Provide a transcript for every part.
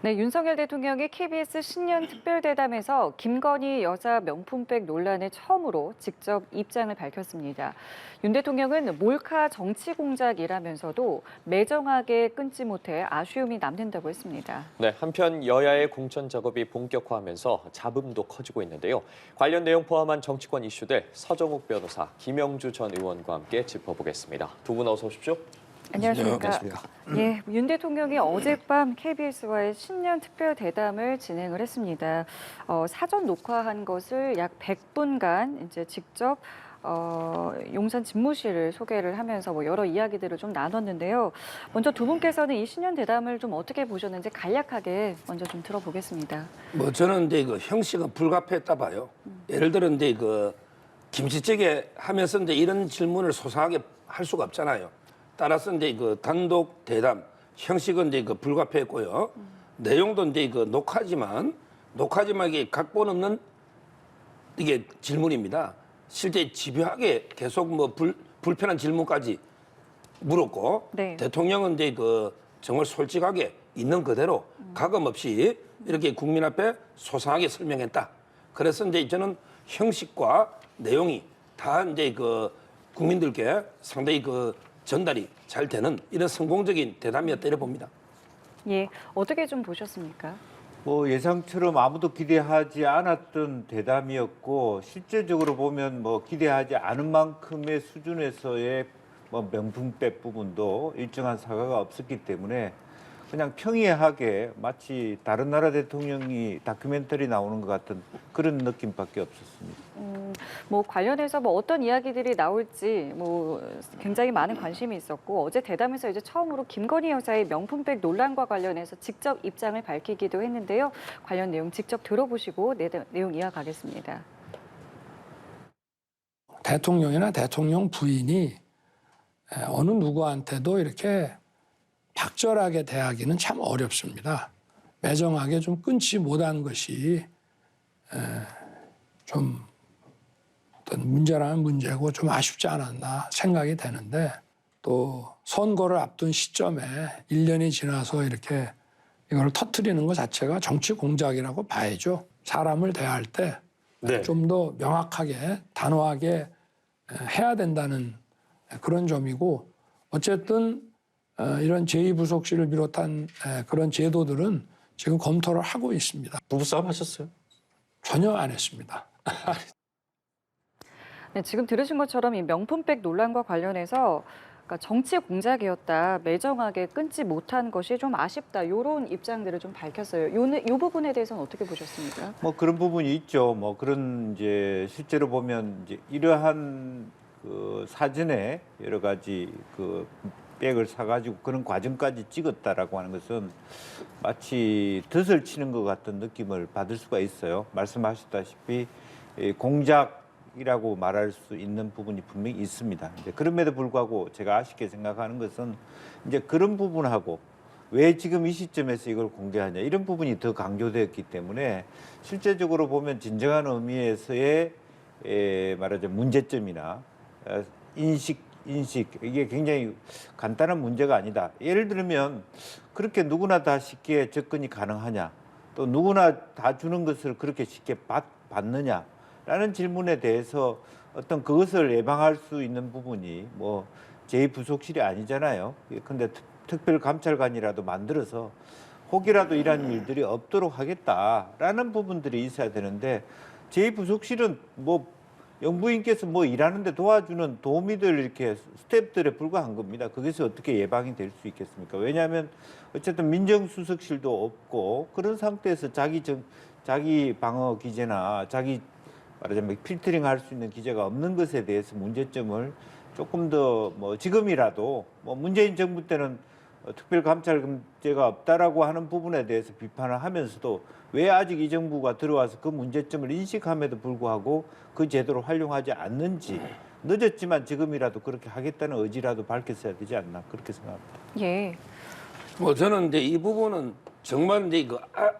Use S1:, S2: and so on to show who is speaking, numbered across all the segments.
S1: 네, 윤석열 대통령이 KBS 신년 특별대담에서 김건희 여사 명품백 논란에 처음으로 직접 입장을 밝혔습니다. 윤 대통령은 몰카 정치 공작이라면서도 매정하게 끊지 못해 아쉬움이 남는다고 했습니다.
S2: 네, 한편 여야의 공천 작업이 본격화하면서 잡음도 커지고 있는데요. 관련 내용 포함한 정치권 이슈들 서정욱 변호사, 김영주 전 의원과 함께 짚어보겠습니다. 두 분 어서 오십시오.
S1: 안녕하십니까. 예, 윤 대통령이 어젯밤 KBS와의 신년 특별 대담을 진행을 했습니다. 사전 녹화한 것을 약 100분간 이제 직접 용산 집무실을 소개를 하면서 여러 이야기들을 좀 나눴는데요. 먼저 두 분께서는 이 신년 대담을 좀 어떻게 보셨는지 간략하게 먼저 좀 들어보겠습니다.
S3: 저는 이제 형식은 불가피했다 봐요. 예를 들어 이제 김치찌개 하면서 이제 이런 질문을 소상하게 할 수가 없잖아요. 따라서 이제 단독 대담 형식은 이제 불가피했고요. 내용도 이제 녹화지만 이게 각본 없는 이게 질문입니다. 실제 집요하게 계속 불편한 질문까지 물었고
S1: 네.
S3: 대통령은 이제 정말 솔직하게 있는 그대로 가감 없이 이렇게 국민 앞에 소상하게 설명했다. 그래서 이제 저는 형식과 내용이 다 이제 국민들께 상당히 전달이 잘 되는 이런 성공적인 대담이었다 이렇게 봅니다.
S1: 예, 어떻게 좀 보셨습니까?
S4: 예상처럼 아무도 기대하지 않았던 대담이었고 실제적으로 보면 기대하지 않은 만큼의 수준에서의 명분백 부분도 일정한 사과가 없었기 때문에 그냥 평이하게 마치 다른 나라 대통령이 다큐멘터리 나오는 것 같은 그런 느낌밖에 없었습니다.
S1: 관련해서 어떤 이야기들이 나올지 굉장히 많은 관심이 있었고 어제 대담에서 이제 처음으로 김건희 여사의 명품백 논란과 관련해서 직접 입장을 밝히기도 했는데요. 관련 내용 직접 들어보시고 내용 이어가겠습니다.
S5: 대통령이나 대통령 부인이 어느 누구한테도 이렇게 박절하게 대하기는 참 어렵습니다. 매정하게 좀 끊지 못한 것이 좀 어떤 문제라면 문제고 좀 아쉽지 않았나 생각이 되는데 또 선거를 앞둔 시점에 1년이 지나서 이렇게 이걸 터뜨리는 것 자체가 정치 공작이라고 봐야죠. 사람을 대할 때 좀 더 명확하게 단호하게 해야 된다는 그런 점이고 어쨌든 이런 제2부속실을 비롯한 그런 제도들은 지금 검토를 하고 있습니다.
S2: 부부싸움 하셨어요?
S5: 전혀 안 했습니다.
S1: 네, 지금 들으신 것처럼 이 명품백 논란과 관련해서 그러니까 정치 공작이었다, 매정하게 끊지 못한 것이 좀 아쉽다, 이런 입장들을 좀 밝혔어요. 이 부분에 대해서는 어떻게 보셨습니까?
S4: 그런 부분이 있죠. 그런 이제 실제로 보면 이제 이러한 사전에 여러 가지 백을 사가지고 그런 과정까지 찍었다라고 하는 것은 마치 덫을 치는 것 같은 느낌을 받을 수가 있어요. 말씀하셨다시피 공작이라고 말할 수 있는 부분이 분명히 있습니다. 이제 그럼에도 불구하고 제가 아쉽게 생각하는 것은 이제 그런 부분하고 왜 지금 이 시점에서 이걸 공개하냐 이런 부분이 더 강조되었기 때문에 실제적으로 보면 진정한 의미에서의 말하자면 문제점이나 인식 이게 굉장히 간단한 문제가 아니다. 예를 들면 그렇게 누구나 다 쉽게 접근이 가능하냐 또 누구나 다 주는 것을 그렇게 쉽게 받느냐라는 질문에 대해서 어떤 그것을 예방할 수 있는 부분이 제2부속실이 아니잖아요. 근데 특별감찰관이라도 만들어서 혹이라도 이런 일들이 없도록 하겠다라는 부분들이 있어야 되는데 제2부속실은 영부인께서 일하는데 도와주는 도우미들 이렇게 스태프들에 불과한 겁니다. 거기서 어떻게 예방이 될 수 있겠습니까? 왜냐하면 어쨌든 민정수석실도 없고 그런 상태에서 자기 방어 기제나 자기 말하자면 필터링 할 수 있는 기제가 없는 것에 대해서 문제점을 조금 더 지금이라도 문재인 정부 때는 특별감찰제가 없다라고 하는 부분에 대해서 비판을 하면서도 왜 아직 이 정부가 들어와서 그 문제점을 인식함에도 불구하고 그 제도를 활용하지 않는지 늦었지만 지금이라도 그렇게 하겠다는 의지라도 밝혔어야 되지 않나 그렇게 생각합니다.
S1: 예.
S3: 저는 이제 이 부분은 정말 이제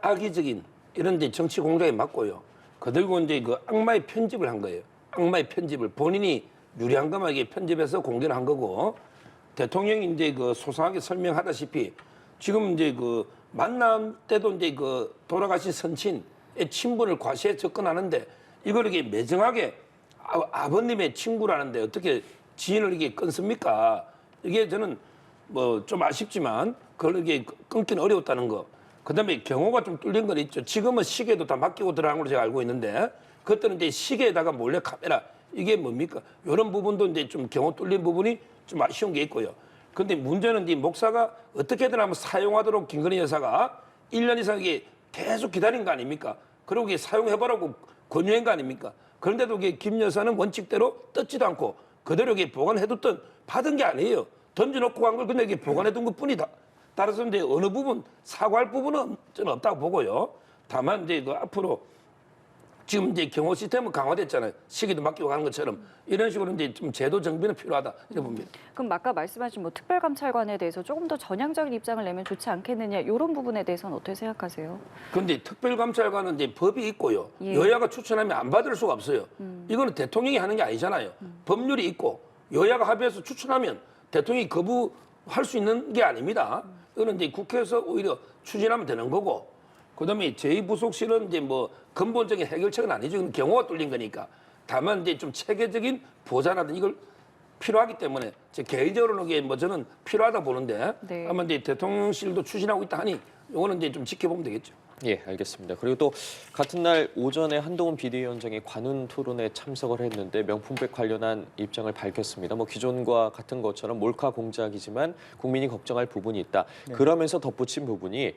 S3: 악의적인 이런 이제 정치 공작에 맞고요. 그들고 이제 악마의 편집을 한 거예요. 악마의 편집을 본인이 유리한 것만 이게 편집해서 공개를 한 거고 대통령이 이제 소상하게 설명하다시피 지금 이제 만남 때도 이제 그 돌아가신 선친의 친분을 과시해 접근하는데 이걸 이게 매정하게 아버님의 친구라는데 어떻게 지인을 이게 끊습니까? 이게 저는 뭐 좀 아쉽지만 그걸 이게 끊기는 어려웠다는 거. 그다음에 경호가 좀 뚫린 건 있죠. 지금은 시계도 다 맡기고 들어간 걸로 제가 알고 있는데 그때는 이제 시계에다가 몰래 카메라 이게 뭡니까? 이런 부분도 이제 좀 경호 뚫린 부분이 좀 아쉬운 게 있고요. 근데 문제는 이 목사가 어떻게든 한번 사용하도록 김건희 여사가 1년 이상 이게 계속 기다린 거 아닙니까? 그리고 이게 사용해보라고 권유한 거 아닙니까? 그런데도 이게 김 여사는 원칙대로 뜯지도 않고 그대로 이게 보관해뒀던 받은 게 아니에요. 던져놓고 간 걸 그냥 이게 보관해둔 것 뿐이다. 따라서 이제 어느 부분 사과할 부분은 저는 없다고 보고요. 다만 이제 그 앞으로 지금 이제 경호 시스템은 강화됐잖아요. 시기도 맡기고 가는 것처럼 이런 식으로 이제 좀 제도 정비는 필요하다 이런 봅니다.
S1: 그럼 아까 말씀하신 뭐 특별감찰관에 대해서 조금 더 전향적인 입장을 내면 좋지 않겠느냐 이런 부분에 대해서는 어떻게 생각하세요?
S3: 그런데 특별감찰관은 이제 법이 있고요.
S1: 예.
S3: 여야가 추천하면 안 받을 수가 없어요. 이거는 대통령이 하는 게 아니잖아요. 법률이 있고 여야가 합의해서 추천하면 대통령이 거부할 수 있는 게 아닙니다. 이거는 이제 국회에서 오히려 추진하면 되는 거고. 그다음에 제2부속실은 이제 뭐 근본적인 해결책은 아니죠. 이건 경호가 뚫린 거니까. 다만 이제 좀 체계적인 보좌라든 이걸 필요하기 때문에 제 개인적으로는 이게 뭐 저는 필요하다 보는데
S1: 네.
S3: 아마 이제 대통령실도 추진하고 있다 하니 이거는 이제 좀 지켜보면 되겠죠.
S2: 예, 알겠습니다. 그리고 또 같은 날 오전에 한동훈 비대위원장이 관훈 토론에 참석을 했는데 명품백 관련한 입장을 밝혔습니다. 뭐 기존과 같은 것처럼 몰카 공작이지만 국민이 걱정할 부분이 있다. 그러면서 덧붙인 부분이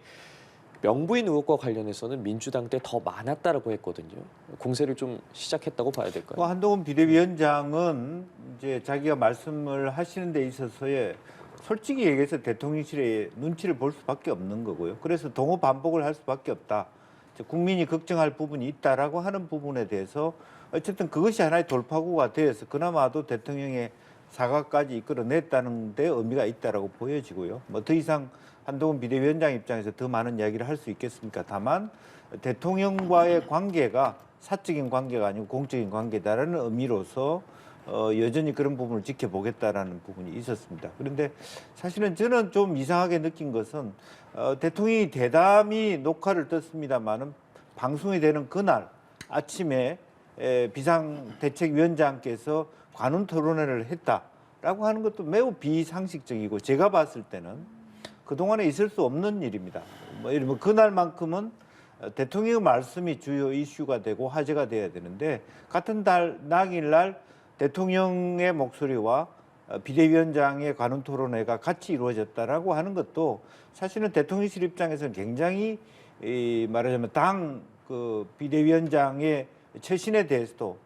S2: 명부인 의혹과 관련해서는 민주당 때 더 많았다라고 했거든요. 공세를 좀 시작했다고 봐야 될까요?
S4: 뭐 한동훈 비대위원장은 이제 자기가 말씀을 하시는 데 있어서의 솔직히 얘기해서 대통령실의 눈치를 볼 수밖에 없는 거고요. 그래서 동호 반복을 할 수밖에 없다. 국민이 걱정할 부분이 있다라고 하는 부분에 대해서 어쨌든 그것이 하나의 돌파구가 되어서 그나마도 대통령의 사과까지 이끌어냈다는 데 의미가 있다라고 보여지고요. 뭐 더 이상 한동훈 비대위원장 입장에서 더 많은 이야기를 할 수 있겠습니까? 다만 대통령과의 관계가 사적인 관계가 아니고 공적인 관계다라는 의미로서 여전히 그런 부분을 지켜보겠다라는 부분이 있었습니다. 그런데 사실은 저는 좀 이상하게 느낀 것은 대통령이 대담히 녹화를 떴습니다마는 방송이 되는 그날 아침에 비상대책위원장께서 관훈 토론회를 했다라고 하는 것도 매우 비상식적이고 제가 봤을 때는 그동안에 있을 수 없는 일입니다. 뭐 예를 들면 그날만큼은 대통령의 말씀이 주요 이슈가 되고 화제가 돼야 되는데 같은 달 낙일날 대통령의 목소리와 비대위원장의 관훈 토론회가 같이 이루어졌다라고 하는 것도 사실은 대통령실 입장에서는 굉장히 말하자면 당 그 비대위원장의 처신에 대해서도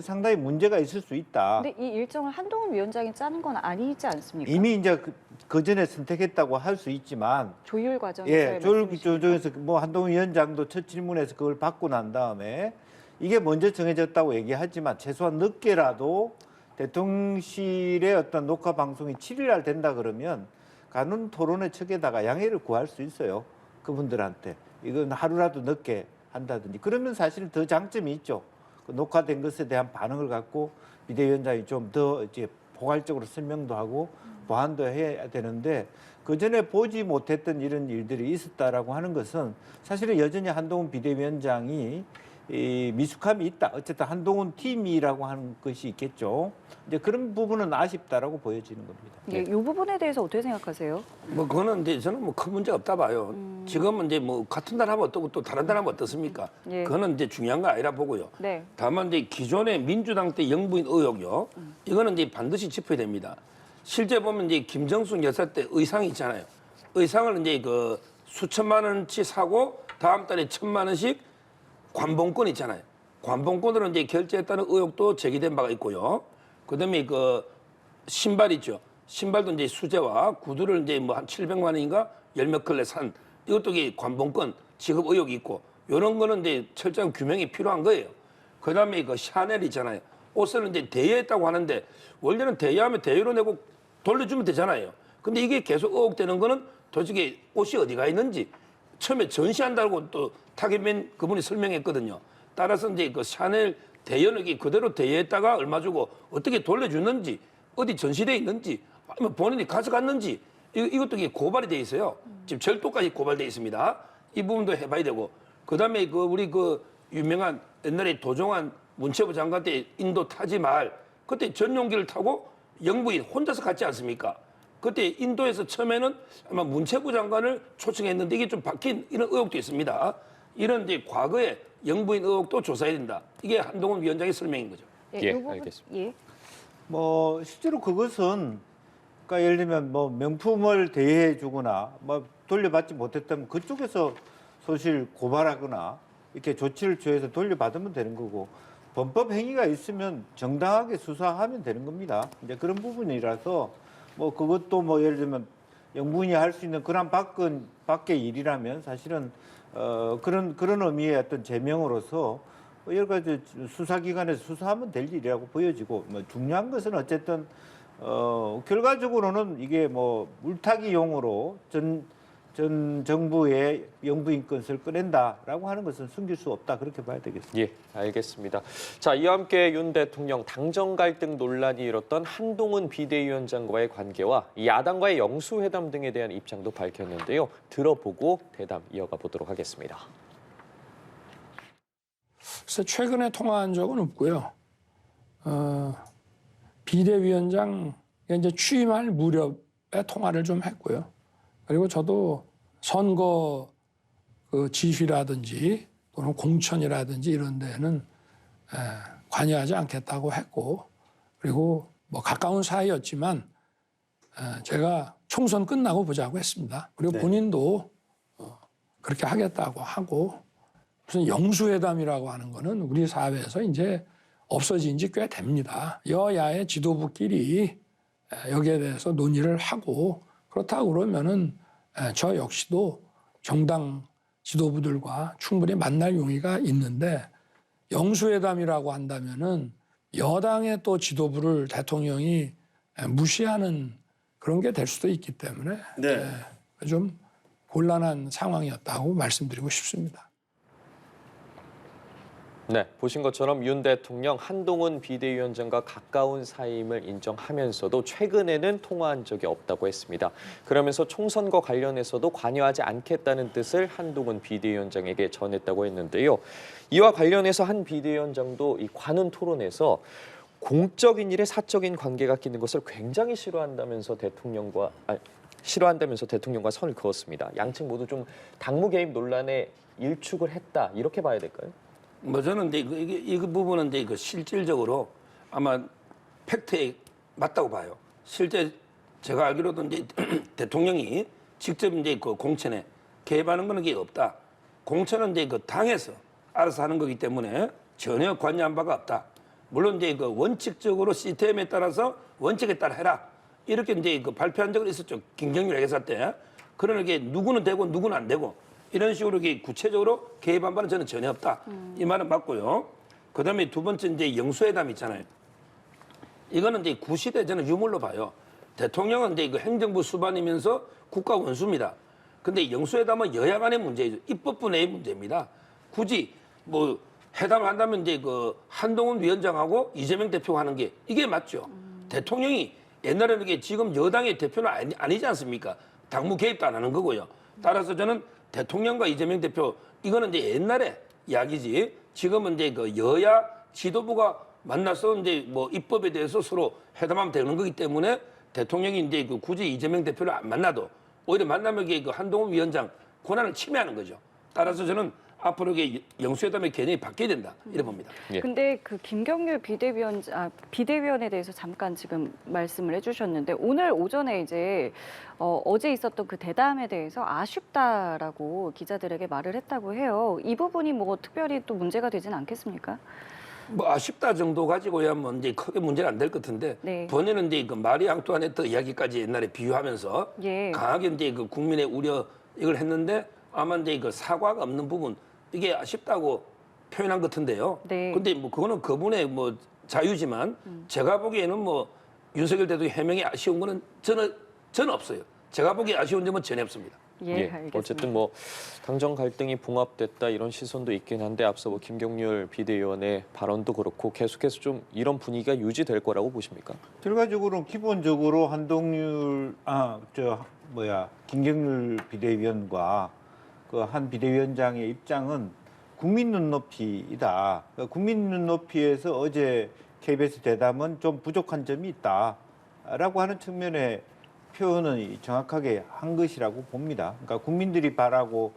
S4: 상당히 문제가 있을 수 있다.
S1: 근데 이 일정을 한동훈 위원장이 짜는 건 아니지 않습니까?
S4: 이미 이제 그 전에 선택했다고 할 수 있지만
S1: 조율 과정에서
S4: 예, 조율 조정에서 뭐 한동훈 위원장도 첫 질문에서 그걸 받고 난 다음에 이게 먼저 정해졌다고 얘기하지만 최소한 늦게라도 대통령실의 어떤 녹화 방송이 7일 날 된다 그러면 관훈 토론회 측에다가 양해를 구할 수 있어요. 그분들한테. 이건 하루라도 늦게 한다든지. 그러면 사실 더 장점이 있죠. 그 녹화된 것에 대한 반응을 갖고 비대위원장이 좀 더 이제 포괄적으로 설명도 하고 보완도 해야 되는데 그 전에 보지 못했던 이런 일들이 있었다라고 하는 것은 사실은 여전히 한동훈 비대위원장이 미숙함이 있다. 어쨌든 한동훈 팀이라고 하는 것이 있겠죠. 이제 그런 부분은 아쉽다라고 보여지는 겁니다.
S1: 예, 이 부분에 대해서 어떻게 생각하세요?
S3: 뭐 그거는 이제 저는 뭐 큰 문제가 없다 봐요. 지금은 이제 뭐 같은 날 하면 어떻고 또 다른 날 하면 어떻습니까?
S1: 예.
S3: 그거는 이제 중요한 거 아니라 보고요.
S1: 네.
S3: 다만 이제 기존의 민주당 때 영부인 의혹요. 이거는 이제 반드시 짚어야 됩니다. 실제 보면 이제 김정숙 여사 때 의상이 있잖아요. 의상을 이제 그 수천만 원치 사고 다음 달에 1,000만 원씩 관봉권 있잖아요. 관봉권으로 이제 결제했다는 의혹도 제기된 바가 있고요. 그다음에 그 신발 있죠. 신발도 이제 수제와 구두를 이제 뭐 한 700만 원인가 열 몇 켤레 산 이것도 이게 관봉권 지급 의혹이 있고 이런 거는 이제 철저한 규명이 필요한 거예요. 그다음에 그 샤넬 있잖아요. 옷을 이제 대여했다고 하는데 원래는 대여하면 대여로 내고 돌려주면 되잖아요. 근데 이게 계속 의혹되는 거는 도대체 옷이 어디가 있는지 처음에 전시한다고 또 타겟맨 그분이 설명했거든요. 따라서 이제 그 샤넬 대여는 그대로 대여했다가 얼마 주고 어떻게 돌려주는지 어디 전시돼 있는지 아니면 본인이 가져갔는지 이것도 이게 고발이 돼 있어요. 지금 절도까지 고발돼 있습니다. 이 부분도 해봐야 되고 그다음에 우리 유명한 옛날에 도종환 문체부 장관 때 인도 타지 말 그때 전용기를 타고 영부인 혼자서 갔지 않습니까? 그때 인도에서 처음에는 아마 문체부 장관을 초청했는데 이게 좀 바뀐 이런 의혹도 있습니다. 이런 이제 과거의 영부인 의혹도 조사해야 된다. 이게 한동훈 위원장의 설명인 거죠.
S2: 예,
S1: 이 부분-
S2: 알겠습니다.
S1: 예.
S4: 뭐 실제로 그것은 그러니까 예를 들면 뭐 명품을 대여해 주거나 뭐 돌려받지 못했다면 그쪽에서 소실 고발하거나 이렇게 조치를 취해서 돌려받으면 되는 거고 범법 행위가 있으면 정당하게 수사하면 되는 겁니다. 이제 그런 부분이라서 뭐 그것도 뭐 예를 들면 영부인이 할 수 있는 그런 밖의 일이라면 사실은 그런 의미의 어떤 제명으로서 여러 가지 수사기관에서 수사하면 될 일이라고 보여지고 뭐 중요한 것은 어쨌든 결과적으로는 이게 뭐 물타기용으로 전 정부의 영부인 건을 꺼낸다라고 하는 것은 숨길 수 없다 그렇게 봐야 되겠습니다.
S2: 예, 알겠습니다. 자, 이와 함께 윤 대통령 당정 갈등 논란이 일었던 한동훈 비대위원장과의 관계와 야당과의 영수회담 등에 대한 입장도 밝혔는데요. 들어보고 대담 이어가 보도록 하겠습니다.
S5: 그래서 최근에 통화한 적은 없고요. 비대위원장 이제 취임할 무렵에 통화를 좀 했고요. 그리고 저도 선거 지휘라든지 또는 공천이라든지 이런 데는 관여하지 않겠다고 했고, 그리고 뭐 가까운 사이였지만 제가 총선 끝나고 보자고 했습니다. 그리고
S4: 네.
S5: 본인도 그렇게 하겠다고 하고, 무슨 영수회담이라고 하는 거는 우리 사회에서 이제 없어진 지 꽤 됩니다. 여야의 지도부끼리 여기에 대해서 논의를 하고, 그렇다고 그러면은 저 역시도 정당 지도부들과 충분히 만날 용의가 있는데, 영수회담이라고 한다면은 여당의 또 지도부를 대통령이 무시하는 그런 게 될 수도 있기 때문에 좀 곤란한 상황이었다고 말씀드리고 싶습니다.
S2: 네, 보신 것처럼 윤 대통령 한동훈 비대위원장과 가까운 사이임을 인정하면서도 최근에는 통화한 적이 없다고 했습니다. 그러면서 총선과 관련해서도 관여하지 않겠다는 뜻을 한동훈 비대위원장에게 전했다고 했는데요. 이와 관련해서 한 비대위원장도 이 관훈 토론에서 공적인 일에 사적인 관계가 끼는 것을 굉장히 싫어한다면서 대통령과 선을 그었습니다. 양측 모두 좀 당무 개입 논란에 일축을 했다 이렇게 봐야 될까요?
S3: 뭐 저는 이제 이 부분은 이제 실질적으로 아마 팩트에 맞다고 봐요. 실제 제가 알기로도 이제 대통령이 직접 이제 공천에 개입하는 건 이게 없다. 공천은 이제 당에서 알아서 하는 거기 때문에 전혀 관여한 바가 없다. 물론 이제 원칙적으로 시스템에 따라서 원칙에 따라 해라. 이렇게 이제 발표한 적은 있었죠. 김경률 회계사 때. 그러나 이게 누구는 되고 누구는 안 되고 이런 식으로 이게 구체적으로 개입한 바는 저는 전혀 없다. 이 말은 맞고요. 그다음에 두 번째 이제 영수회담 있잖아요. 이거는 이제 구시대 저는 유물로 봐요. 대통령은 이제 행정부 수반이면서 국가 원수입니다. 근데 영수회담은 여야 간의 문제죠. 입법부 내의 문제입니다. 굳이 뭐 회담을 한다면 이제 한동훈 위원장하고 이재명 대표가 하는 게 이게 맞죠. 대통령이 옛날에는 이게 지금 여당의 대표는 아니지 않습니까? 당무 개입도 안 하는 거고요. 따라서 저는 대통령과 이재명 대표 이거는 이제 옛날에 이야기지. 지금은 이제 여야 지도부가 만나서 이제 뭐 입법에 대해서 서로 회담하면 되는 거기 때문에 대통령이 이제 굳이 이재명 대표를 안 만나도 오히려 만나면 이게 한동훈 위원장 권한을 침해하는 거죠. 따라서 저는 앞으로 이게 영수회담의 개념이 바뀌어야 된다 이래 봅니다.
S2: 예.
S1: 근데 김경률 비대위원에 대해서 잠깐 지금 말씀을 해주셨는데 오늘 오전에 이제 어제 있었던 그 대담에 대해서 아쉽다라고 기자들에게 말을 했다고 해요. 이 부분이 뭐 특별히 또 문제가 되진 않겠습니까?
S3: 뭐 아쉽다 정도 가지고야 뭐 이제 크게 문제는 안 될 것 같은데
S1: 네.
S3: 본인은 이제 마리 앙뚜아네트 이야기까지 옛날에 비유하면서
S1: 예.
S3: 강하게 이제 국민의 우려 이걸 했는데 아마 이제 사과가 없는 부분 이게 아쉽다고 표현한 것 같은데요.
S1: 네.
S3: 근데 뭐 그거는 그분의 뭐 자유지만 제가 보기에는 뭐 윤석열 대통령 해명이 아쉬운 거는 저는 없어요. 제가 보기에 아쉬운 점은 전혀 없습니다.
S1: 예, 알겠습니다.
S2: 어쨌든 뭐 당정 갈등이 봉합됐다 이런 시선도 있긴 한데 앞서 뭐 김경률 비대위원의 발언도 그렇고 계속해서 좀 이런 분위기가 유지될 거라고 보십니까?
S4: 결과적으로는 기본적으로 김경률 비대위원과 그 한 비대위원장의 입장은 국민 눈높이이다. 국민 눈높이에서 어제 KBS 대담은 좀 부족한 점이 있다라고 하는 측면의 표현은 정확하게 한 것이라고 봅니다. 그러니까 국민들이 바라고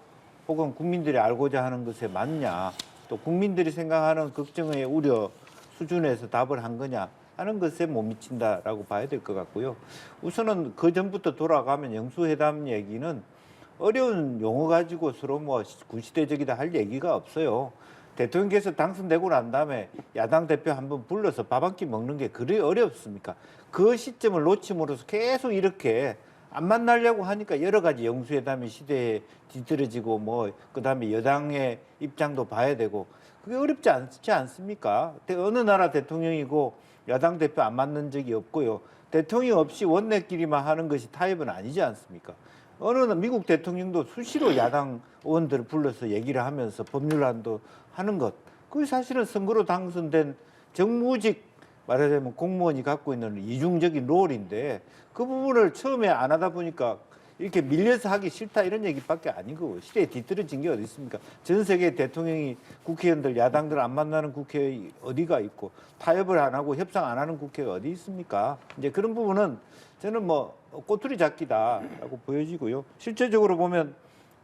S4: 혹은 국민들이 알고자 하는 것에 맞냐, 또 국민들이 생각하는 걱정의 우려 수준에서 답을 한 거냐 하는 것에 못 미친다라고 봐야 될 것 같고요. 우선은 그 전부터 돌아가면 영수회담 얘기는 어려운 용어 가지고 서로 뭐 구시대적이다 할 얘기가 없어요. 대통령께서 당선되고 난 다음에 야당 대표 한번 불러서 밥 한 끼 먹는 게 그리 어렵습니까? 그 시점을 놓침으로써 계속 이렇게 안 만나려고 하니까 여러 가지 영수회담의 시대에 뒤떨어지고 뭐 그다음에 여당의 입장도 봐야 되고 그게 어렵지 않지 않습니까? 어느 나라 대통령이고 야당 대표 안 만난 적이 없고요. 대통령 없이 원내끼리만 하는 것이 타협은 아니지 않습니까? 어느 미국 대통령도 수시로 야당 의원들을 불러서 얘기를 하면서 법률안도 하는 것. 그게 사실은 선거로 당선된 정무직 말하자면 공무원이 갖고 있는 이중적인 롤인데 그 부분을 처음에 안 하다 보니까 이렇게 밀려서 하기 싫다 이런 얘기밖에 아니고 시대에 뒤떨어진 게 어디 있습니까? 전 세계 대통령이 국회의원들 야당들 안 만나는 국회 어디가 있고 타협을 안 하고 협상 안 하는 국회가 어디 있습니까? 이제 그런 부분은 저는 뭐 꼬투리 잡기다라고 보여지고요. 실제적으로 보면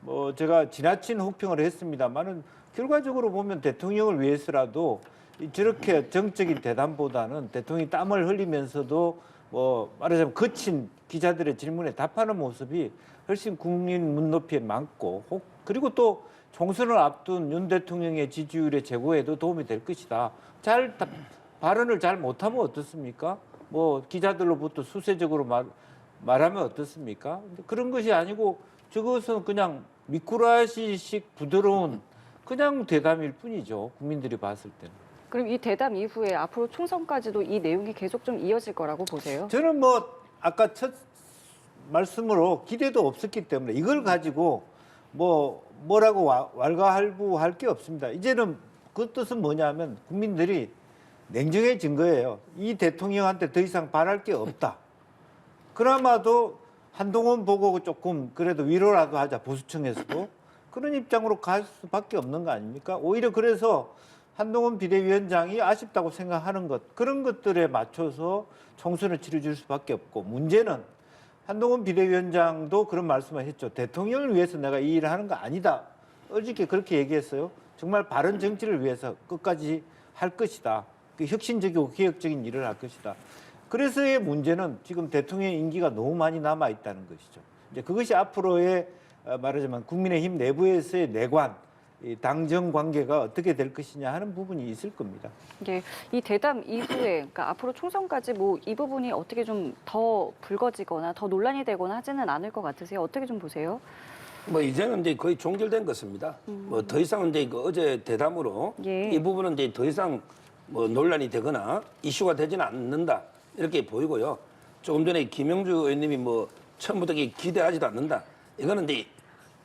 S4: 뭐 제가 지나친 혹평을 했습니다만은 결과적으로 보면 대통령을 위해서라도 저렇게 정적인 대담보다는 대통령이 땀을 흘리면서도 뭐 말하자면 거친 기자들의 질문에 답하는 모습이 훨씬 국민 눈높이에 맞고 그리고 또 총선을 앞둔 윤 대통령의 지지율의 제고에도 도움이 될 것이다. 발언을 잘 못하면 어떻습니까? 뭐 기자들로부터 수세적으로 말하면 어떻습니까? 그런 것이 아니고 저것은 그냥 미꾸라지식 부드러운 그냥 대담일 뿐이죠. 국민들이 봤을 때는.
S1: 그럼 이 대담 이후에 앞으로 총선까지도 이 내용이 계속 좀 이어질 거라고 보세요?
S4: 저는 뭐 아까 첫 말씀으로 기대도 없었기 때문에 이걸 가지고 뭐라고 왈가왈부할 게 없습니다. 이제는 그 뜻은 뭐냐면 국민들이 냉정해진 거예요. 이 대통령한테 더 이상 바랄 게 없다. 그나마도 한동훈 보고 조금 그래도 위로라도 하자 보수층에서도 그런 입장으로 갈 수밖에 없는 거 아닙니까? 오히려 그래서 한동훈 비대위원장이 아쉽다고 생각하는 것 그런 것들에 맞춰서 총선을 치러줄 수밖에 없고 문제는 한동훈 비대위원장도 그런 말씀을 했죠. 대통령을 위해서 내가 이 일을 하는 거 아니다. 어저께 그렇게 얘기했어요. 정말 바른 정치를 위해서 끝까지 할 것이다. 그 혁신적이고 개혁적인 일을 할 것이다. 그래서의 문제는 지금 대통령의 임기가 너무 많이 남아 있다는 것이죠. 이제 그것이 앞으로의 말하자면 국민의힘 내부에서의 내관, 당정 관계가 어떻게 될 것이냐 하는 부분이 있을 겁니다.
S1: 예, 이 대담 이후에 그러니까 앞으로 총선까지 뭐 이 부분이 어떻게 좀 더 불거지거나 더 논란이 되거나 하지는 않을 것 같으세요? 어떻게 좀 보세요?
S3: 뭐 이제는 이제 거의 종결된 것입니다. 뭐 더 이상 이제 그 어제 대담으로
S1: 예.
S3: 이 부분은 이제 더 이상 뭐 논란이 되거나 이슈가 되지는 않는다 이렇게 보이고요. 조금 전에 김영주 의원님이 뭐 처음부터 기대하지도 않는다. 이거는 이제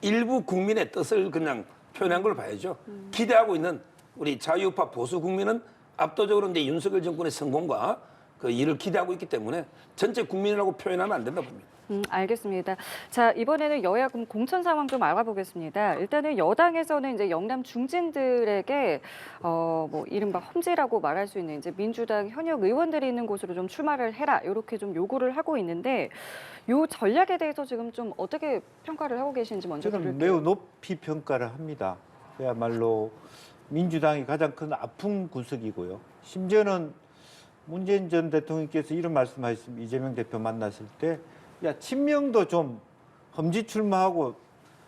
S3: 일부 국민의 뜻을 그냥 표현한 걸 봐야죠. 기대하고 있는 우리 자유우파 보수 국민은 압도적으로 이제 윤석열 정권의 성공과 그 일을 기대하고 있기 때문에 전체 국민이라고 표현하면 안 된다 봅니다.
S1: 알겠습니다. 자, 이번에는 여야 공천 상황 좀 알아보겠습니다. 일단은 여당에서는 이제 영남 중진들에게 뭐 이른바 험지라고 말할 수 있는 이제 민주당 현역 의원들이 있는 곳으로 좀 출마를 해라 이렇게 좀 요구를 하고 있는데 요 전략에 대해서 지금 좀 어떻게 평가를 하고 계신지 먼저
S4: 저는
S1: 들을게요.
S4: 매우 높이 평가를 합니다. 그야말로 민주당이 가장 큰 아픈 구석이고요. 심지어는 문재인 전 대통령께서 이런 말씀하셨습니다. 이재명 대표 만났을 때 야, 친명도 좀 험지 출마하고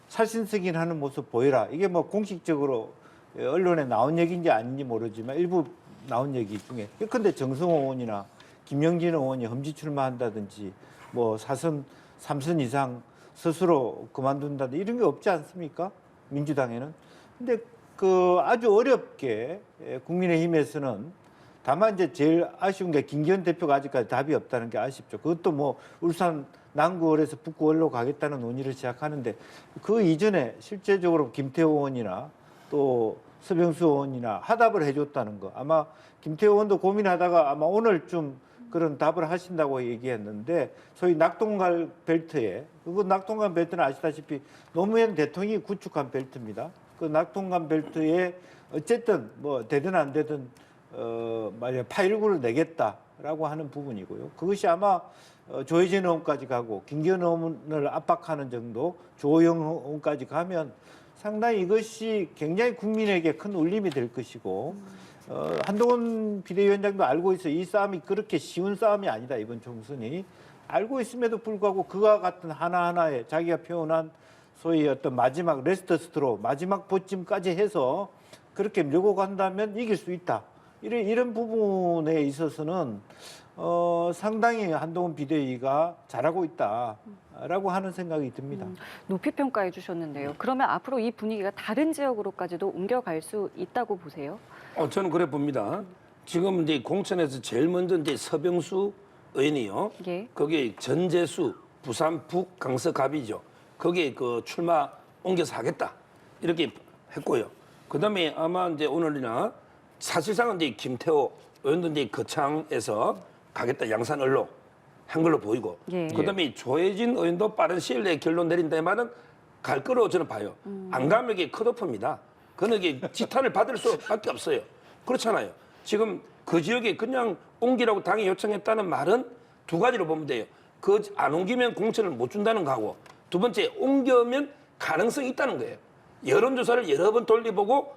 S4: 살신성인하는 모습 보여라. 이게 뭐 공식적으로 언론에 나온 얘기인지 아닌지 모르지만 일부 나온 얘기 중에. 근데 정성호 의원이나 김영진 의원이 험지 출마한다든지 뭐 4선, 3선 이상 스스로 그만둔다든지 이런 게 없지 않습니까? 민주당에는. 근데 그 아주 어렵게 국민의힘에서는 다만 이제 제일 아쉬운 게 김기현 대표가 아직까지 답이 없다는 게 아쉽죠. 그것도 뭐 울산 남구을에서 북구을로 가겠다는 논의를 시작하는데 그 이전에 실제적으로 김태호 의원이나 또 서병수 의원이나 화답을 해줬다는 거. 아마 김태호 의원도 고민하다가 아마 오늘쯤 그런 답을 하신다고 얘기했는데 소위 낙동강 벨트에 그 낙동강 벨트는 아시다시피 노무현 대통령이 구축한 벨트입니다. 그 낙동강 벨트에 어쨌든 뭐 되든 안 되든 말이야 파1구를 내겠다라고 하는 부분이고요. 그것이 아마 조혜진 의원까지 가고 김기현 의원을 압박하는 정도, 조호영 의원까지 가면 상당히 이것이 굉장히 국민에게 큰 울림이 될 것이고 한동훈 비대위원장도 알고 있어요. 이 싸움이 그렇게 쉬운 싸움이 아니다. 이번 총선이. 알고 있음에도 불구하고 그와 같은 하나하나에 자기가 표현한 소위 어떤 마지막 레스트 스트로 마지막 보찜까지 해서 그렇게 밀고 간다면 이길 수 있다. 이런 부분에 있어서는 상당히 한동훈 비대위가 잘하고 있다라고 하는 생각이 듭니다.
S1: 높이 평가해 주셨는데요. 그러면 앞으로 이 분위기가 다른 지역으로까지도 옮겨갈 수 있다고 보세요?
S3: 저는 그래 봅니다. 지금 이제 공천에서 제일 먼저 이제 서병수 의원이요.
S1: 예.
S3: 거기 전재수 부산 북 강서갑이죠. 거기에 그 출마 옮겨서 하겠다 이렇게 했고요. 그다음에 아마 이제 오늘이나 사실상은 이제 김태호 의원도 이제 거창에서 가겠다 양산을로 한 걸로 보이고.
S1: 예.
S3: 그다음에 조혜진 의원도 빠른 시일 내에 결론 내린다면은 갈 거로 저는 봐요. 안 가면 이게 컷오프입니다. 그는 이게 지탄을 받을 수밖에 없어요. 그렇잖아요. 지금 그 지역에 그냥 옮기라고 당이 요청했다는 말은 두 가지로 보면 돼요. 그 안 옮기면 공천을 못 준다는 거하고 두 번째 옮겨면 가능성이 있다는 거예요. 여론조사를 여러 번 돌려보고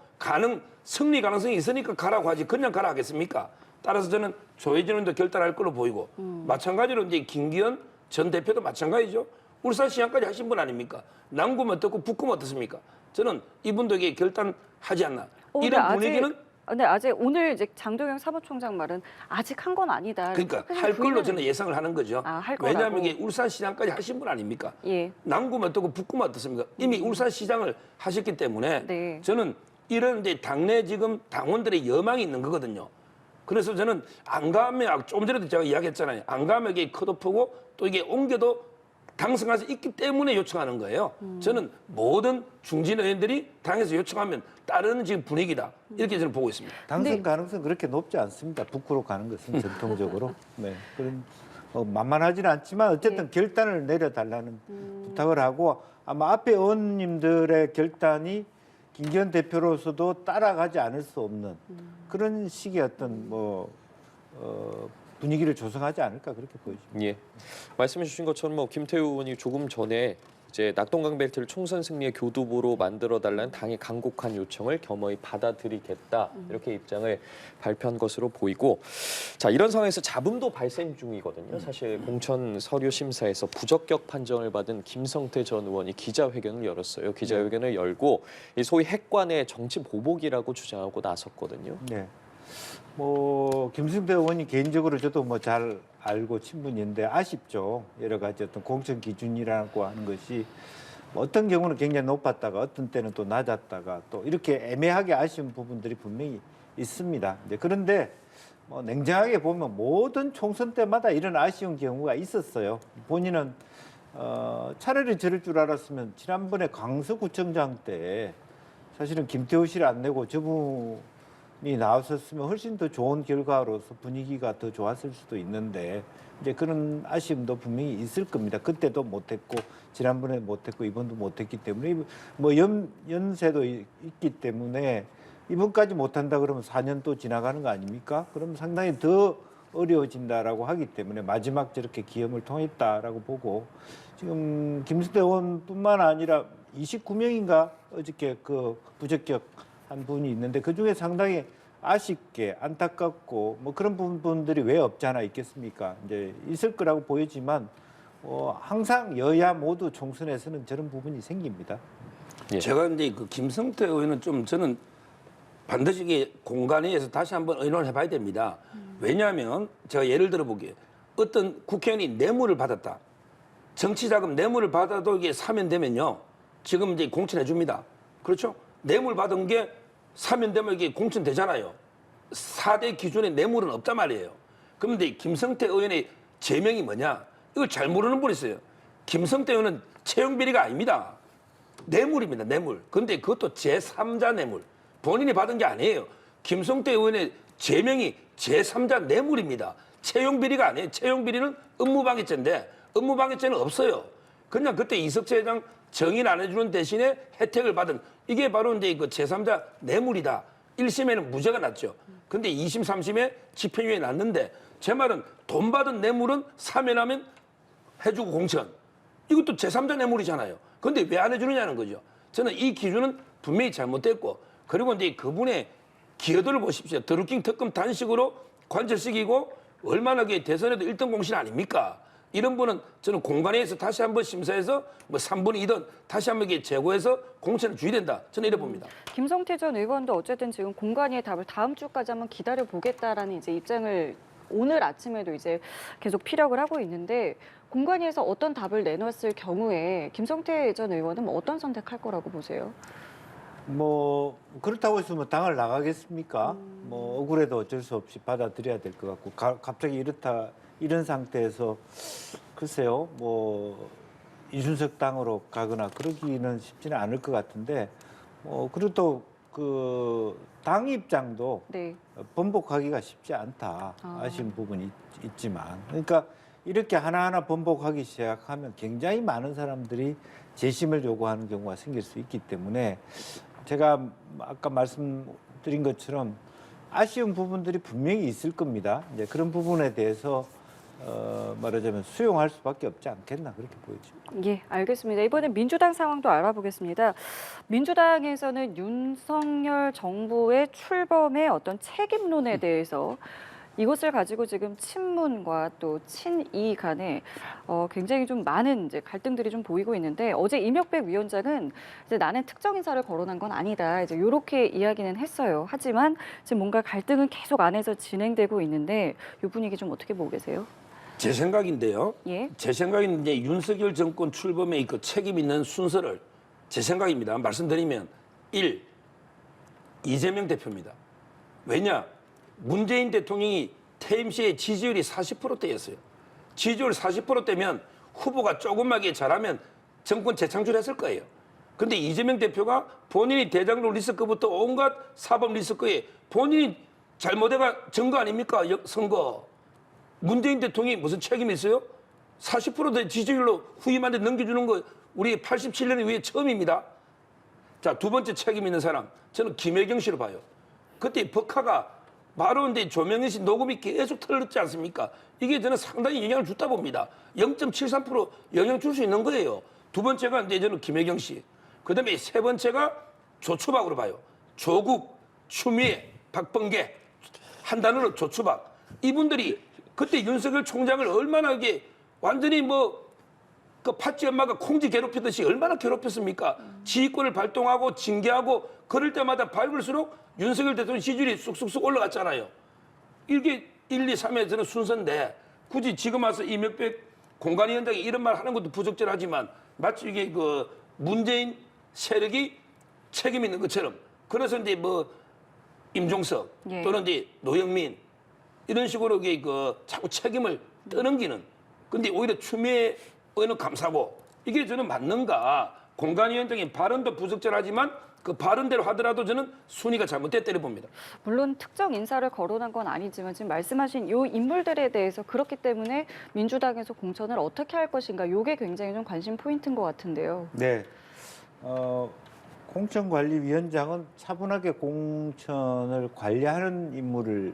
S3: 승리 가능성이 있으니까 가라고 하지 그냥 가라 하겠습니까? 따라서 저는 조혜진 의원도 결단할 걸로 보이고 마찬가지로 이제 김기현 전 대표도 마찬가지죠. 울산시장까지 하신 분 아닙니까? 남구면 어떻고 북구면 어떻습니까? 저는 이분도 이게 결단하지 않나. 이런 분위기는
S1: 근데 아직 오늘 이제 장도영 사무총장 말은 아직 한 건 아니다.
S3: 그러니까
S1: 그냥
S3: 할 걸로
S1: 부인하는-
S3: 저는 예상을 하는 거죠.
S1: 할 거라고.
S3: 왜냐하면 이게 울산시장까지 하신 분 아닙니까?
S1: 예.
S3: 남구면 어떻고 북구면 어떻습니까? 이미 울산시장을 하셨기 때문에
S1: 네.
S3: 저는 이런 이제 당내 지금 당원들의 여망이 있는 거거든요. 그래서 저는 안 가면 좀 전에도 제가 이야기했잖아요. 안 가면 이게 컷오프고 또 이게 옮겨도 당선할 수 있기 때문에 요청하는 거예요. 저는 모든 중진 의원들이 당에서 요청하면 따르는 지금 분위기다. 이렇게 저는 보고 있습니다.
S4: 당선 가능성 그렇게 높지 않습니다. 북구로 가는 것은 전통적으로. 네. 그런 만만하지는 않지만 어쨌든 결단을 내려달라는 부탁을 하고 아마 앞에 의원님들의 결단이 김기현 대표로서도 따라가지 않을 수 없는 그런 식의 어떤 분위기를 조성하지 않을까 그렇게 보여집니다.
S2: 예. 말씀해 주신 것처럼 뭐 김태우 의원이 조금 전에 이제 낙동강 벨트를 총선 승리의 교두보로 만들어 달라는 당의 간곡한 요청을 겸허히 받아들이겠다 이렇게 입장을 발표한 것으로 보이고 자 이런 상황에서 잡음도 발생 중이거든요. 사실 공천 서류 심사에서 부적격 판정을 받은 김성태 전 의원이 기자회견을 열었어요. 기자회견을 열고 이 소위 핵관의 정치 보복이라고 주장하고 나섰거든요.
S4: 네. 김승태 의원이 개인적으로 저도 잘 알고 친분인데 아쉽죠. 여러 가지 어떤 공천 기준이라고 하는 것이 어떤 경우는 굉장히 높았다가 어떤 때는 또 낮았다가 또 이렇게 애매하게 아쉬운 부분들이 분명히 있습니다. 그런데 냉정하게 보면 모든 총선 때마다 이런 아쉬운 경우가 있었어요. 본인은 차라리 저럴 줄 알았으면 지난번에 강서구청장 때 사실은 김태우 씨를 안 내고 저분이 나왔었으면 훨씬 더 좋은 결과로서 분위기가 더 좋았을 수도 있는데 이제 그런 아쉬움도 분명히 있을 겁니다. 그때도 못했고 지난번에 못했고 이번도 못했기 때문에 연세도 있기 때문에 이번까지 못한다 그러면 4년 또 지나가는 거 아닙니까? 그럼 상당히 더 어려워진다라고 하기 때문에 마지막 저렇게 기염을 통했다라고 보고 지금 김승태 의원뿐만 아니라 29명인가 어저께 그 부적격한 분이 있는데 그 중에 상당히 아쉽게 안타깝고 그런 부분들이 왜 없지 않아 있겠습니까? 이제 있을 거라고 보이지만 항상 여야 모두 총선에서는 저런 부분이 생깁니다.
S2: 예.
S3: 제가 이제 그 김성태 의원은 좀 저는 반드시 이게 공간에서 다시 한번 의논을 해봐야 됩니다. 왜냐하면 제가 예를 들어 보기에 어떤 국회의원이 뇌물을 받았다. 정치자금 뇌물을 받아도 이게 사면되면요. 지금 이제 공천해 줍니다. 그렇죠? 뇌물 받은 게 사면되면 이게 공천되잖아요. 4대 기준의 뇌물은 없단 말이에요. 그런데 김성태 의원의 제명이 뭐냐? 이걸 잘 모르는 분이 있어요. 김성태 의원은 채용 비리가 아닙니다. 뇌물입니다. 뇌물. 그런데 그것도 제3자 뇌물. 본인이 받은 게 아니에요. 김성태 의원의 제명이 제3자 뇌물입니다. 채용 비리가 아니에요. 채용 비리는 업무방해죄인데 업무방해죄는 없어요. 그냥 그때 이석채 회장 정인 안 해주는 대신에 혜택을 받은 이게 바로 이제 그 제3자 뇌물이다. 1심에는 무죄가 났죠. 근데 2심, 3심에 집행유예 났는데 제 말은 돈 받은 뇌물은 사면하면 해주고 공천. 이것도 제3자 뇌물이잖아요. 근데 왜 안 해주느냐는 거죠. 저는 이 기준은 분명히 잘못됐고 그리고 이제 그분의 기여도를 보십시오. 드루킹 특검 단식으로 관철시키고 얼마나 대선에도 1등 공신 아닙니까? 이런 분은 저는 공관위에서 다시 한번 심사해서 뭐 3분의 2든 다시 한번 재고해서 공천을 줘야 된다. 저는 이래 봅니다.
S1: 김성태 전 의원도 어쨌든 지금 공관위의 답을 다음 주까지 한번 기다려 보겠다라는 이제 입장을 오늘 아침에도 이제 계속 피력을 하고 있는데 공관위에서 어떤 답을 내놨을 경우에 김성태 전 의원은 뭐 어떤 선택할 거라고 보세요?
S4: 뭐 그렇다고 해서 뭐 당을 나가겠습니까? 뭐 억울해도 어쩔 수 없이 받아들여야 될 것 같고 갑자기 이런 상태에서 글쎄요 뭐 이준석 당으로 가거나 그러기는 쉽지는 않을 것 같은데 그리고 또 그 당 입장도
S1: 네.
S4: 번복하기가 쉽지 않다 아쉬운 부분이 있지만 그러니까 이렇게 하나하나 번복하기 시작하면 굉장히 많은 사람들이 재심을 요구하는 경우가 생길 수 있기 때문에 제가 아까 말씀드린 것처럼 아쉬운 부분들이 분명히 있을 겁니다. 이제 그런 부분에 대해서 말하자면 수용할 수밖에 없지 않겠나 그렇게 보이죠.
S1: 예, 알겠습니다. 이번엔 민주당 상황도 알아보겠습니다. 민주당에서는 윤석열 정부의 출범의 어떤 책임론에 대해서 이것을 가지고 지금 친문과 또 친이 간에 굉장히 좀 많은 이제 갈등들이 좀 보이고 있는데 어제 이명백 위원장은 이제 나는 특정 인사를 거론한 건 아니다. 이제 이렇게 이야기는 했어요. 하지만 지금 뭔가 갈등은 계속 안에서 진행되고 있는데 이 분위기 좀 어떻게 보고 계세요?
S3: 제 생각인데요.
S1: 예.
S3: 제 생각에는 이제 윤석열 정권 출범의 그 책임 있는 순서를 제 생각입니다. 말씀드리면 1. 이재명 대표입니다. 왜냐? 문재인 대통령이 퇴임 시에 지지율이 40%대였어요. 지지율 40%대면 후보가 조금만 잘하면 정권 재창출했을 거예요. 그런데 이재명 대표가 본인이 대장로 리스크부터 온갖 사법 리스크에 본인이 잘못해가 증거 아닙니까? 선거. 문재인 대통령이 무슨 책임이 있어요? 40%대 지지율로 후임한테 넘겨주는 거 우리 87년 이후에 처음입니다. 자, 두 번째 책임 있는 사람. 저는 김혜경 씨로 봐요. 그때 법카가 바로 이제 조명희 씨 녹음이 계속 틀렸지 않습니까? 이게 저는 상당히 영향을 줬다 봅니다. 0.73% 영향 줄 수 있는 거예요. 두 번째가 이제 저는 김혜경 씨. 그 다음에 세 번째가 조추박으로 봐요. 조국, 추미애, 박범계. 한 단어로 조추박. 이분들이 그때 윤석열 총장을 얼마나 이게 완전히 그 팥쥐 엄마가 콩쥐 괴롭히듯이 얼마나 괴롭혔습니까? 지휘권을 발동하고 징계하고 그럴 때마다 밟을수록 윤석열 대통령 지지율이 쑥쑥쑥 올라갔잖아요. 이게 1, 2, 3의 저는 순서인데 굳이 지금 와서 이명백 공관위원장이 이런 말 하는 것도 부적절하지만 마치 이게 그 문재인 세력이 책임 있는 것처럼 그래서 이제 임종석
S1: 예.
S3: 또는 이제 노영민 이런 식으로 이게 자꾸 책임을 떠넘기는 근데 오히려 추미애 의원은 감사고 이게 저는 맞는가? 공관위원장의 발언도 부적절하지만 그 발언대로 하더라도 저는 순위가 잘못됐다고 봅니다.
S1: 물론 특정 인사를 거론한 건 아니지만 지금 말씀하신 이 인물들에 대해서 그렇기 때문에 민주당에서 공천을 어떻게 할 것인가 이게 굉장히 좀 관심 포인트인 것 같은데요.
S4: 네. 공천관리위원장은 차분하게 공천을 관리하는 임무를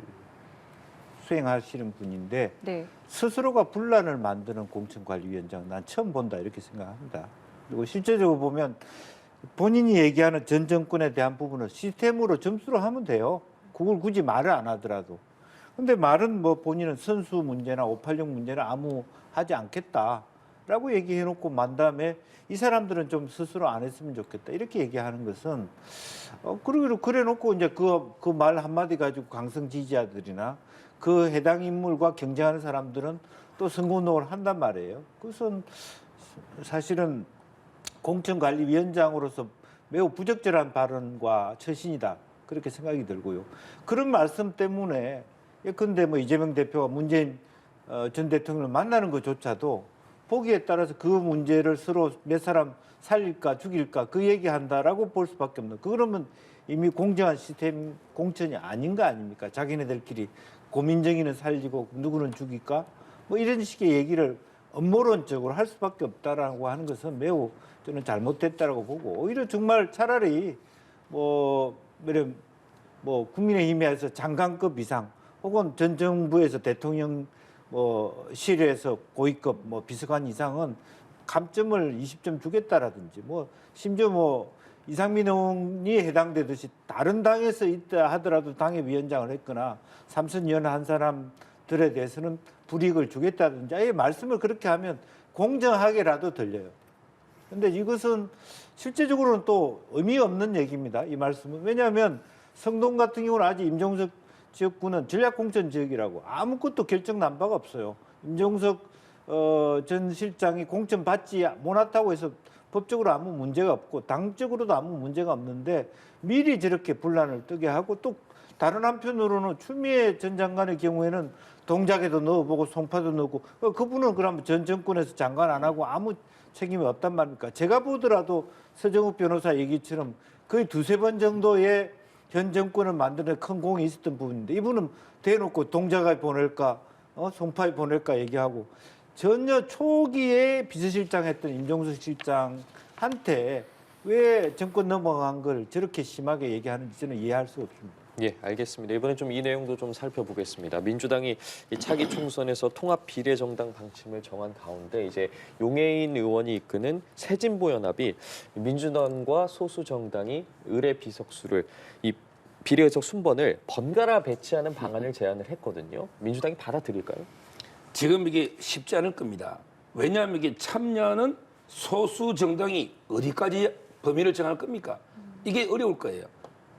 S4: 수행하시는 분인데
S1: 네.
S4: 스스로가 분란을 만드는 공천관리위원장 난 처음 본다 이렇게 생각합니다. 그리고 실제적으로 보면 본인이 얘기하는 전 정권에 대한 부분은 시스템으로 점수를 하면 돼요. 그걸 굳이 말을 안 하더라도. 근데 말은 본인은 선수 문제나 586 문제는 아무 하지 않겠다라고 얘기해놓고 만 다음에 이 사람들은 좀 스스로 안 했으면 좋겠다 이렇게 얘기하는 것은 그래놓고 이제 그 말 한마디 가지고 강성 지지자들이나 그 해당 인물과 경쟁하는 사람들은 또 선거운동을 한단 말이에요. 그것은 사실은 공천관리위원장으로서 매우 부적절한 발언과 처신이다. 그렇게 생각이 들고요. 그런 말씀 때문에 예컨대 이재명 대표가 문재인 전 대통령을 만나는 것조차도 보기에 따라서 그 문제를 서로 몇 사람 살릴까 죽일까 그 얘기한다라고 볼 수밖에 없는. 그러면 이미 공정한 시스템 공천이 아닌 거 아닙니까? 자기네들끼리 고민정의는 살리고 누구는 죽일까? 뭐 이런 식의 얘기를 음모론적으로 할 수밖에 없다라고 하는 것은 매우 저는 잘못됐다라고 보고 오히려 정말 차라리 뭐 국민의힘에서 장관급 이상 혹은 전 정부에서 대통령 실에서 고위급 비서관 이상은 감점을 20점 주겠다라든지 심지어 이상민 의원이 해당되듯이 다른 당에서 있다 하더라도 당협위원장을 했거나 삼선위원 한 사람들에 대해서는 불이익을 주겠다든지 아예 말씀을 그렇게 하면 공정하게라도 들려요. 그런데 이것은 실제적으로는 또 의미 없는 얘기입니다. 이 말씀은. 왜냐하면 성동 같은 경우는 아직 임종석 지역구는 전략공천 지역이라고 아무것도 결정 난 바가 없어요. 임종석 전 실장이 공천 받지 못했다고 해서 법적으로 아무 문제가 없고 당적으로도 아무 문제가 없는데 미리 저렇게 분란을 뜨게 하고 또 다른 한편으로는 추미애 전 장관의 경우에는 동작에도 넣어보고 송파도 넣고 그분은 그러면 전 정권에서 장관 안 하고 아무 책임이 없단 말입니까? 제가 보더라도 서정욱 변호사 얘기처럼 거의 두세 번 정도의 현 정권을 만드는 큰 공이 있었던 부분인데 이분은 대놓고 동작에 보낼까 송파에 보낼까 얘기하고 전혀 초기에 비서실장 했던 임종석 실장한테 왜 정권 넘어간 걸 저렇게 심하게 얘기하는지 저는 이해할 수 없습니다.
S2: 예, 알겠습니다. 이번엔 좀 이 내용도 좀 살펴보겠습니다. 민주당이 이 차기 총선에서 통합 비례정당 방침을 정한 가운데 이제 용해인 의원이 이끄는 새진보연합이 민주당과 소수 정당이 의뢰 비석수를 이 비례의석 순번을 번갈아 배치하는 방안을 제안을 했거든요. 민주당이 받아들일까요?
S3: 지금 이게 쉽지 않을 겁니다. 왜냐하면 이게 참여는 소수 정당이 어디까지 범위를 정할 겁니까? 이게 어려울 거예요.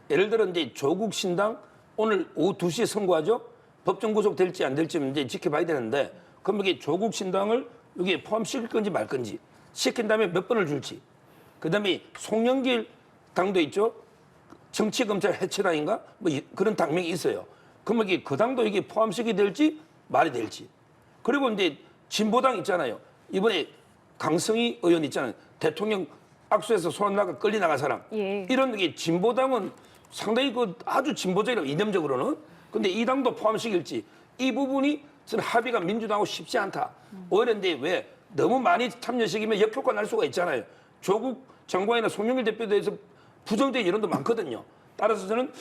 S3: 예를 들어 이제 조국 신당 오늘 오후 2시에 선고하죠. 법정 구속될지 안 될지 이제 지켜봐야 되는데 그럼 이게 조국 신당을 여기에 포함시킬 건지 말 건지 시킨 다음에 몇 번을 줄지 그다음에 송영길 당도 있죠. 정치검찰 해체당인가 그런 당명이 있어요. 그럼 이게 그 당도 이게 포함시키게 될지 말이 될지 그리고 이제 진보당 있잖아요. 이번에 강성희 의원 있잖아요. 대통령 악수해서 손 나가 끌리 나간 사람.
S1: 예.
S3: 이런 게 진보당은 상당히 아주 진보적이라고 이념적으로는. 근데 이 당도 포함시킬지 이 부분이 저는 합의가 민주당하고 쉽지 않다. 오히려 근데 왜 너무 많이 참여시키면 역효과 날 수가 있잖아요. 조국 장관이나 송영길 대표에 대해서 부정적인 여론도 많거든요. 따라서 저는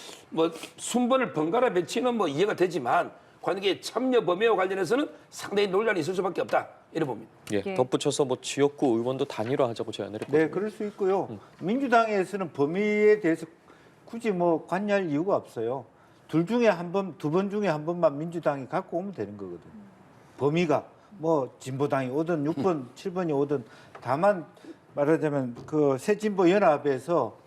S3: 순번을 번갈아 배치는 이해가 되지만 관계 참여 범위와 관련해서는 상당히 논란이 있을 수밖에 없다. 이래 봅니다.
S2: 예,
S1: 예.
S2: 덧붙여서 지역구 의원도 단일화하자고 제안을 했거든요.
S4: 네, 그럴 수 있고요. 민주당에서는 범위에 대해서 굳이 관여할 이유가 없어요. 두 번 중에 한 번만 민주당이 갖고 오면 되는 거거든요. 범위가 진보당이 오든 6번, 7번이 오든 다만 말하자면 그 새진보 연합에서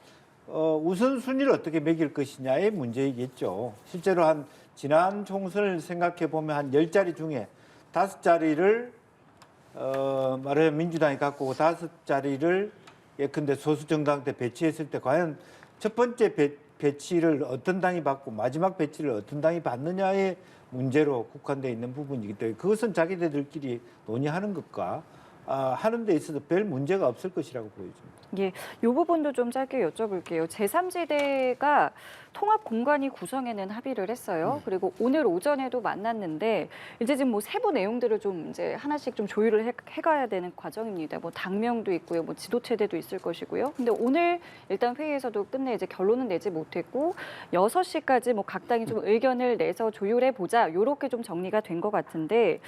S4: 우선순위를 어떻게 매길 것이냐의 문제이겠죠. 실제로 지난 총선을 생각해 보면 한 10자리 중에 5자리를 말하자면 민주당이 갖고 오고 5자리를 예컨대 소수정당 때 배치했을 때 과연 첫 번째 배치를 어떤 당이 받고 마지막 배치를 어떤 당이 받느냐의 문제로 국한되어 있는 부분이기 때문에 그것은 자기들끼리 논의하는 것과 하는 데 있어서 별 문제가 없을 것이라고 보여집니다.
S1: 예, 이 부분도 좀 짧게 여쭤볼게요. 제3지대가 통합 공관위 구성에는 합의를 했어요. 그리고 오늘 오전에도 만났는데 이제 지금 세부 내용들을 좀 이제 하나씩 좀 조율을 해가야 되는 과정입니다. 당명도 있고요, 지도체제도 있을 것이고요. 근데 오늘 일단 회의에서도 끝내 이제 결론은 내지 못했고 6시까지 각 당이 좀 의견을 내서 조율해 보자. 이렇게 좀 정리가 된 것 같은데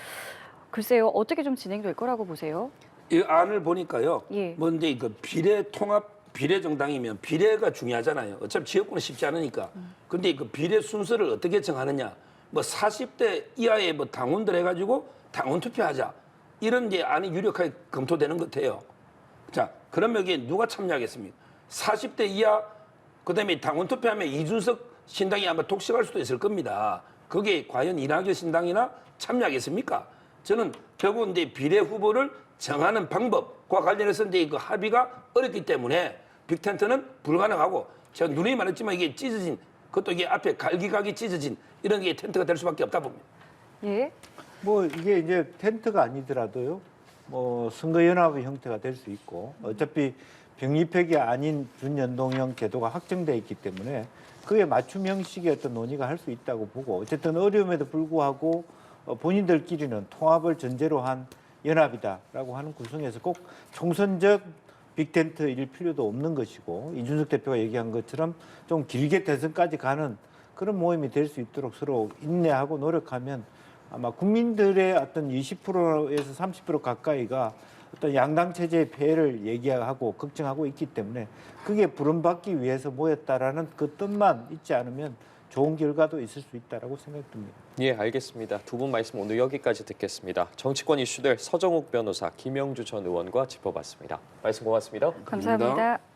S1: 글쎄요, 어떻게 좀 진행될 거라고 보세요?
S3: 이 안을 보니까요.
S1: 예.
S3: 이제 비례 통합 비례 정당이면 비례가 중요하잖아요. 어차피 지역구는 쉽지 않으니까. 근데 그 비례 순서를 어떻게 정하느냐. 40대 이하의 당원들 해가지고 당원 투표하자. 이런 게 안이 유력하게 검토되는 것 같아요. 자, 그러면 여기에 누가 참여하겠습니까? 40대 이하, 그다음에 당원 투표하면 이준석 신당이 아마 독식할 수도 있을 겁니다. 거기에 과연 이낙연 신당이나 참여하겠습니까? 저는 결국 이제 비례 후보를 정하는 방법과 관련해서 이제 그 합의가 어렵기 때문에 빅텐트는 불가능하고 제가 누누이 말했지만 이게 찢어진 그것도 이게 앞에 갈기갈기 찢어진 이런 게 텐트가 될 수밖에 없다 봅니다.
S1: 예.
S4: 이게 이제 텐트가 아니더라도요. 선거연합의 형태가 될 수 있고 어차피 병립획이 아닌 준연동형 제도가 확정돼 있기 때문에 그에 맞춤 형식의 어떤 논의가 할 수 있다고 보고 어쨌든 어려움에도 불구하고 본인들끼리는 통합을 전제로 한 연합이다라고 하는 구성에서 꼭 총선적 빅텐트일 필요도 없는 것이고 이준석 대표가 얘기한 것처럼 좀 길게 대선까지 가는 그런 모임이 될 수 있도록 서로 인내하고 노력하면 아마 국민들의 어떤 20%에서 30% 가까이가 어떤 양당 체제의 폐해를 얘기하고 걱정하고 있기 때문에 그게 부름받기 위해서 모였다라는 그 뜻만 있지 않으면 좋은 결과도 있을 수 있다라고 생각됩니다.
S2: 예, 알겠습니다. 두 분 말씀 오늘 여기까지 듣겠습니다. 정치권 이슈들 서정욱 변호사, 김영주 전 의원과 짚어봤습니다. 말씀 고맙습니다.
S1: 감사합니다.